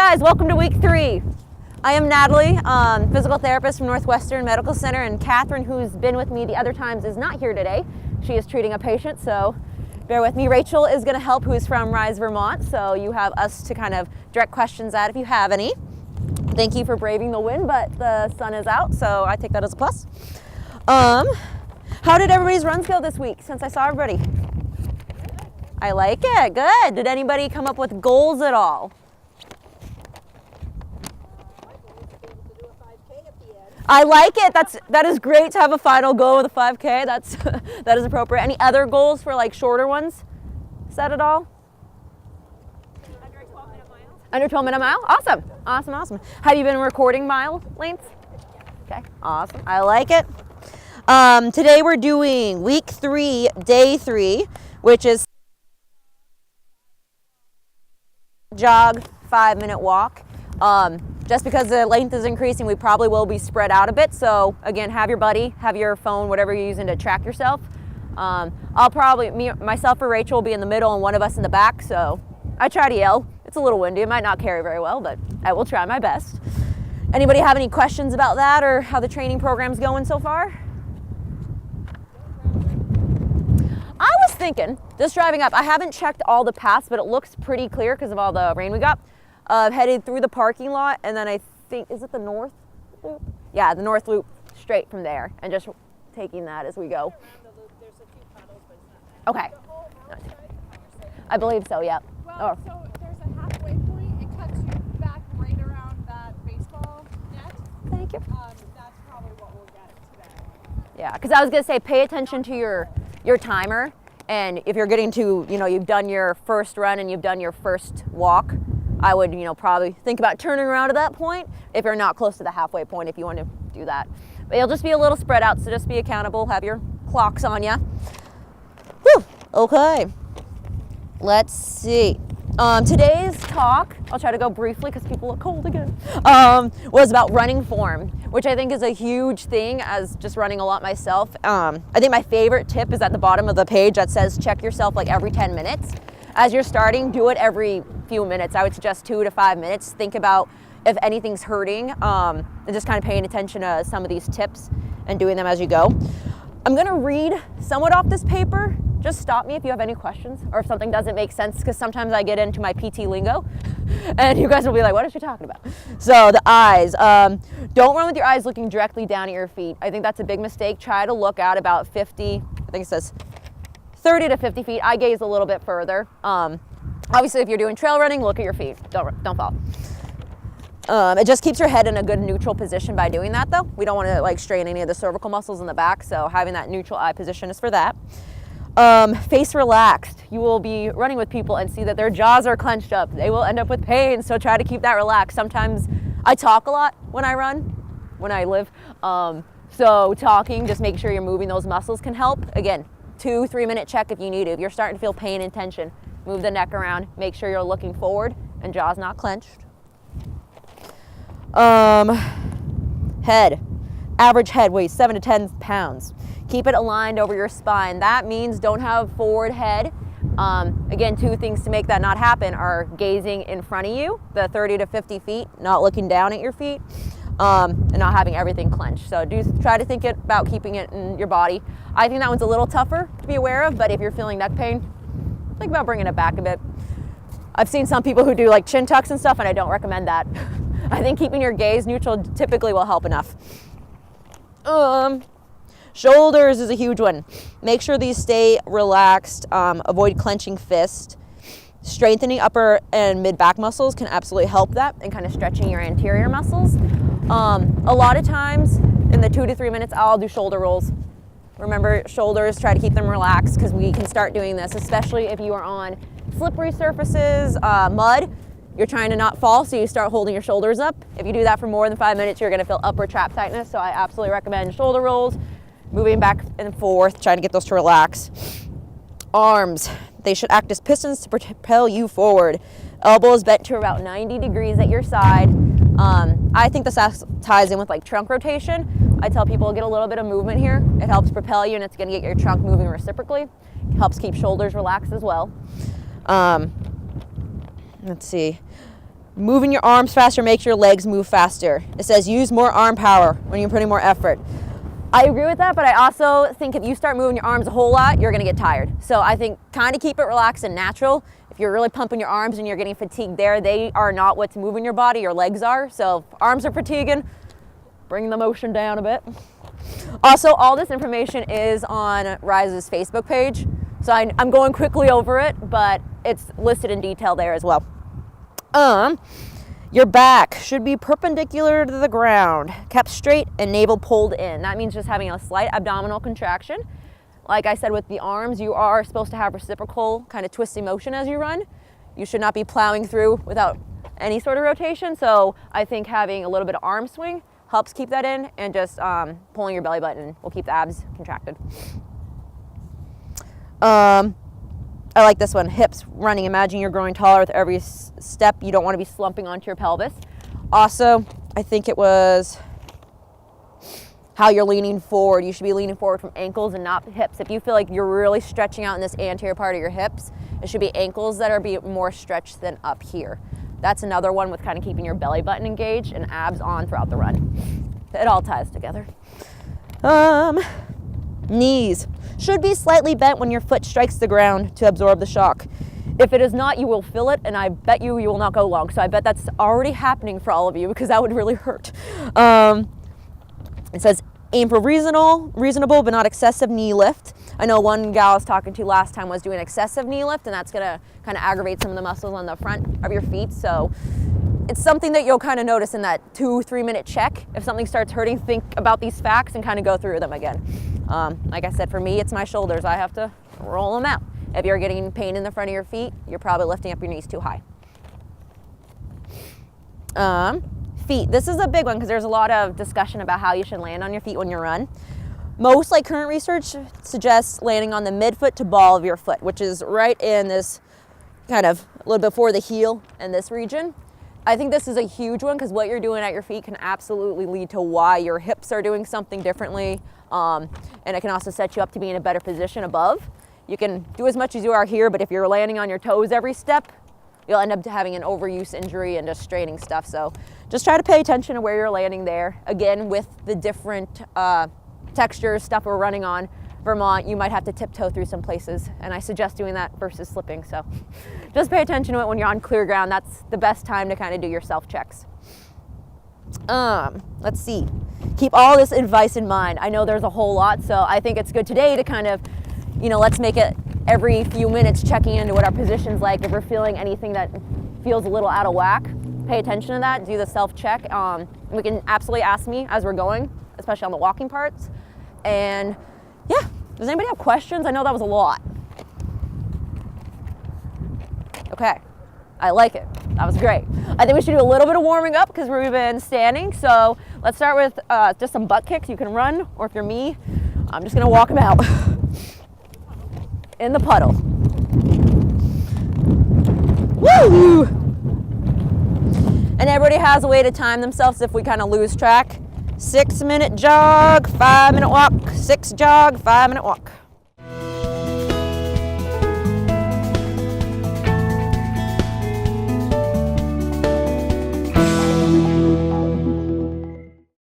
guys, welcome to week 3. I am Natalie, physical therapist from Northwestern Medical Center, and Catherine, who's been with me the other times, is not here today. She is treating a patient, so bear with me. Rachel is going to help, who's from Rise Vermont, so you have us to kind of direct questions at if you have any. Thank you for braving the wind, but the sun is out, so I take that as a plus. How did everybody's runs go this week since I saw everybody? I like it. Good. Did anybody come up with goals at all? I like it. That is great to have a final goal with a 5K. That is appropriate. Any other goals for like shorter ones set at all? Under a 12-minute mile. Under 12-minute mile? Awesome. Awesome, awesome. Have you been recording mile lengths? Okay, awesome. I like it. Today we're doing week 3, day 3, which is jog, 5-minute walk. Just because the length is increasing, we probably will be spread out a bit. So again, have your buddy, have your phone, whatever you're using to track yourself. I'll probably, myself or Rachel will be in the middle and one of us in the back. So I try to yell. It's a little windy. It might not carry very well, but I will try my best. Anybody have any questions about that or how the training program's going so far? I was thinking, just driving up, I haven't checked all the paths, but it looks pretty clear because of all the rain we got. Headed through the parking lot, and then I think, is it the north loop? Yeah, the north loop, straight from there, and just taking that as we go. There's a few puddles, but it's not bad. Okay. The whole north side? I believe so, yeah. Well, so there's a halfway point. It cuts you back right around that baseball net. Thank you. That's probably what we'll get today. Yeah, because I was going to say, pay attention to your timer, and if you're getting to, you've done your first run and you've done your first walk, I would, probably think about turning around at that point if you're not close to the halfway point if you want to do that. But you'll just be a little spread out, so just be accountable, have your clocks on you. Whew, okay. Let's see. Today's talk, I'll try to go briefly because people look cold again, was about running form, which I think is a huge thing as just running a lot myself. I think my favorite tip is at the bottom of the page that says check yourself like every 10 minutes. As you're starting, do it every few minutes. I would suggest 2 to 5 minutes. Think about if anything's hurting and just kind of paying attention to some of these tips and doing them as you go. I'm gonna read somewhat off this paper. Just stop me if you have any questions or if something doesn't make sense, because sometimes I get into my PT lingo and you guys will be like, what is she talking about? So the eyes, don't run with your eyes looking directly down at your feet. I think that's a big mistake. Try to look out about 50, I think it says 30 to 50 feet. I gaze a little bit further. Obviously, if you're doing trail running, look at your feet. Don't fall. It just keeps your head in a good neutral position by doing that, though. We don't want to like strain any of the cervical muscles in the back, so having that neutral eye position is for that. Face relaxed. You will be running with people and see that their jaws are clenched up. They will end up with pain, so try to keep that relaxed. Sometimes I talk a lot when I run, when I live. So talking, just make sure you're moving those muscles can help. Again, 2-3 minute check if you need to. If you're starting to feel pain and tension, move the neck around, make sure you're looking forward and jaws not clenched. Head. Average head weighs 7 to 10 pounds. Keep it aligned over your spine. That means don't have forward head. Again, 2 things to make that not happen are gazing in front of you, the 30 to 50 feet, not looking down at your feet, and not having everything clenched. So do try to think about keeping it in your body. I think that one's a little tougher to be aware of, but if you're feeling neck pain, think about bringing it back a bit. I've seen some people who do like chin tucks and stuff, and I don't recommend that. I think keeping your gaze neutral typically will help enough. Shoulders is a huge one. Make sure these stay relaxed. Avoid clenching fist. Strengthening upper and mid back muscles can absolutely help that, and kind of stretching your anterior muscles. A lot of times in the 2 to 3 minutes, I'll do shoulder rolls. Remember, shoulders, try to keep them relaxed because we can start doing this, especially if you are on slippery surfaces, mud. You're trying to not fall, so you start holding your shoulders up. If you do that for more than 5 minutes, you're gonna feel upper trap tightness, so I absolutely recommend shoulder rolls, moving back and forth, trying to get those to relax. Arms, they should act as pistons to propel you forward. Elbows bent to about 90 degrees at your side. I think this ties in with like trunk rotation. I tell people get a little bit of movement here. It helps propel you and it's gonna get your trunk moving reciprocally. It helps keep shoulders relaxed as well. Let's see. moving your arms faster makes your legs move faster. It says use more arm power when you're putting more effort. I agree with that, but I also think if you start moving your arms a whole lot, you're gonna get tired. So I think kind of keep it relaxed and natural. If you're really pumping your arms and you're getting fatigued there, they are not what's moving your body, your legs are. So if arms are fatiguing, bring the motion down a bit. Also, all this information is on Rise's Facebook page. So I'm going quickly over it, but it's listed in detail there as well. Your back should be perpendicular to the ground, kept straight and navel pulled in. That means just having a slight abdominal contraction. Like I said with the arms, you are supposed to have reciprocal kind of twisting motion as you run. You should not be plowing through without any sort of rotation. So I think having a little bit of arm swing helps keep that in, and just pulling your belly button will keep the abs contracted. I like this one, hips running. Imagine you're growing taller with every step. You don't want to be slumping onto your pelvis. Also, I think it was how you're leaning forward. You should be leaning forward from ankles and not hips. If you feel like you're really stretching out in this anterior part of your hips, it should be ankles that are more stretched than up here. That's another one with kind of keeping your belly button engaged and abs on throughout the run. It all ties together. Knees should be slightly bent when your foot strikes the ground to absorb the shock. If it is not, you will feel it, and I bet you will not go long. So I bet that's already happening for all of you, because that would really hurt. It says aim for reasonable but not excessive knee lift. I know one gal I was talking to last time was doing excessive knee lift, and that's gonna kind of aggravate some of the muscles on the front of your feet. So it's something that you'll kind of notice in that 2-3 minute check. If something starts hurting, think about these facts and kind of go through them again. Like I said, for me, it's my shoulders. I have to roll them out. If you're getting pain in the front of your feet, you're probably lifting up your knees too high. Feet. This is a big one because there's a lot of discussion about how you should land on your feet when you run. Most current research suggests landing on the midfoot to ball of your foot, which is right in this kind of a little before the heel in this region. I think this is a huge one because what you're doing at your feet can absolutely lead to why your hips are doing something differently. And it can also set you up to be in a better position above. You can do as much as you are here, but if you're landing on your toes every step, you'll end up having an overuse injury and just straining stuff. So just try to pay attention to where you're landing there. Again, with the different textures, stuff we're running on Vermont, you might have to tiptoe through some places, and I suggest doing that versus slipping. So just pay attention to it when you're on clear ground. That's the best time to kind of do your self checks. Let's see. Keep all this advice in mind. I know there's a whole lot, so I think it's good today to kind of, let's make it every few minutes checking into what our position's like. If we're feeling anything that feels a little out of whack, pay attention to that, do the self-check. We can absolutely ask me as we're going, especially on the walking parts. And yeah, does anybody have questions? I know that was a lot. Okay, I like it. That was great. I think we should do a little bit of warming up because we've been standing. So let's start with just some butt kicks. You can run, or if you're me, I'm just gonna walk them out in the puddle. Woo! And everybody has a way to time themselves if we kind of lose track. 6 minute jog, 5 minute walk, 6 jog, 5 minute walk.